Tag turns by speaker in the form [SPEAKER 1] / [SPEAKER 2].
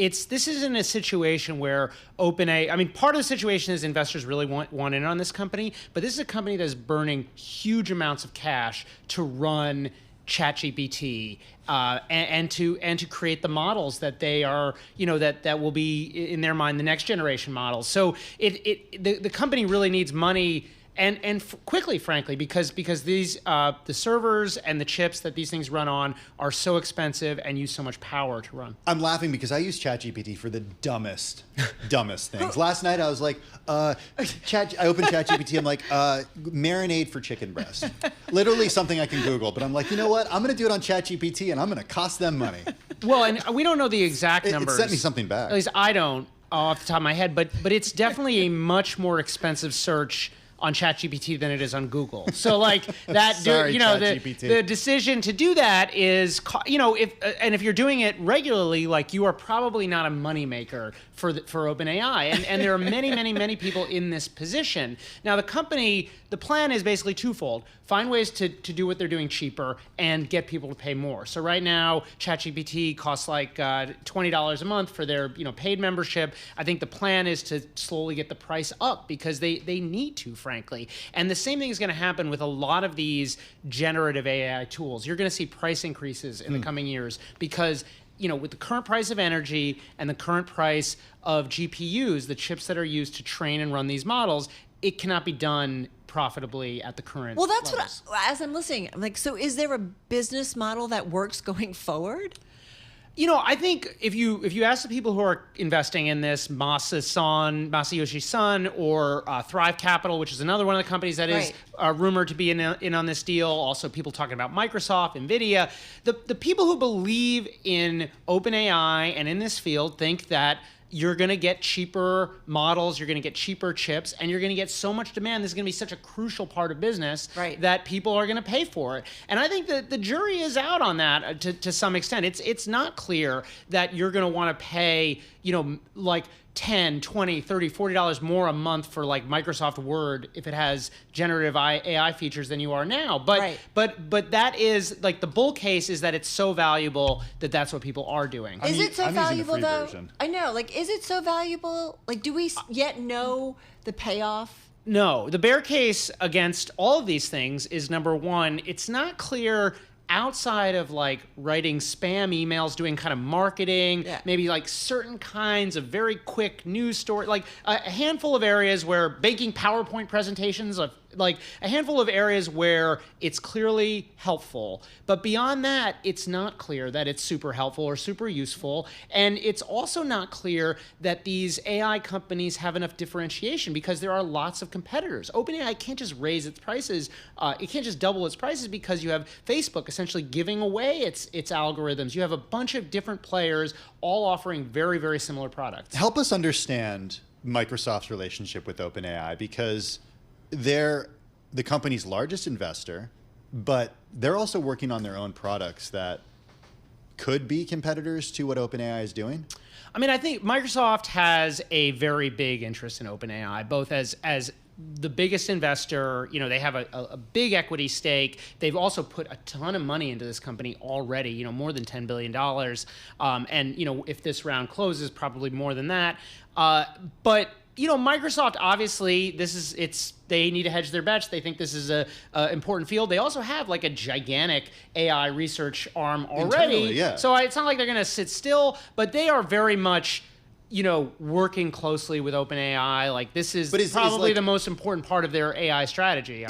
[SPEAKER 1] this isn't a situation where OpenAI, I mean, part of the situation is investors really want in on this company, but this is a company that is burning huge amounts of cash to run ChatGPT and to create the models that they are, that will be in their mind the next generation models. So the company really needs money. And quickly, frankly, because these the servers and the chips that these things run on are so expensive and use so much power to run.
[SPEAKER 2] I'm laughing because I use ChatGPT for the dumbest things. Last night I was like, I opened ChatGPT. I'm like, marinade for chicken breast. Literally something I can Google, but I'm like, you know what? I'm going to do it on ChatGPT, and I'm going to cost them money.
[SPEAKER 1] Well, and we don't know the exact numbers.
[SPEAKER 2] It sent me something back.
[SPEAKER 1] At least I don't off the top of my head, but it's definitely a much more expensive search on ChatGPT than it is on Google. So like that,
[SPEAKER 2] Sorry,
[SPEAKER 1] the decision to do that is, if you're doing it regularly, like you are probably not a moneymaker for OpenAI. And there are many people in this position. Now the plan is basically twofold. Find ways to do what they're doing cheaper and get people to pay more. So right now, ChatGPT costs like $20 a month for their paid membership. I think the plan is to slowly get the price up because they need to, frankly. And the same thing is going to happen with a lot of these generative AI tools. You're going to see price increases in the coming years because with the current price of energy and the current price of GPUs, the chips that are used to train and run these models, it cannot be done profitably at the current
[SPEAKER 3] that's
[SPEAKER 1] levels.
[SPEAKER 3] as I'm listening, I'm like, so is there a business model that works going forward?
[SPEAKER 1] I think if you ask the people who are investing in this, Masayoshi Son, or Thrive Capital, which is another one of the companies that is rumored to be in on this deal, also people talking about Microsoft, NVIDIA, the people who believe in OpenAI and in this field think that you're going to get cheaper models, you're going to get cheaper chips, and you're going to get so much demand. This is going to be such a crucial part of business that people are going to pay for it. And I think that the jury is out on that to some extent. It's not clear that you're going to want to pay, like $10, $20, $30, $40 more a month for like Microsoft Word if it has generative AI features than you are now. But that is like the bull case is that it's so valuable that that's what people are doing.
[SPEAKER 3] Is it so valuable though?
[SPEAKER 2] Version.
[SPEAKER 3] I know. Like, is it so valuable? Like, do we yet know the payoff?
[SPEAKER 1] No. The bear case against all of these things is, number one, it's not clear outside of like writing spam emails, doing kind of marketing, maybe like certain kinds of very quick news story, like a handful of areas where making PowerPoint presentations of like a handful of areas where it's clearly helpful. But beyond that, it's not clear that it's super helpful or super useful. And it's also not clear that these AI companies have enough differentiation because there are lots of competitors. OpenAI can't just raise its prices. It can't just double its prices because you have Facebook essentially giving away its algorithms. You have a bunch of different players all offering very, very similar products.
[SPEAKER 2] Help us understand Microsoft's relationship with OpenAI, because they're the company's largest investor, but they're also working on their own products that could be competitors to what OpenAI is doing.
[SPEAKER 1] I mean, I think Microsoft has a very big interest in OpenAI, both as the biggest investor. They have a big equity stake. They've also put a ton of money into this company already, more than $10 billion. And, if this round closes, probably more than that. But Microsoft, obviously, they need to hedge their bets. They think this is a important field. They also have like a gigantic AI research arm already. So it's not like they're going to sit still, but they are very much, working closely with OpenAI. Like this is probably the most important part of their AI strategy.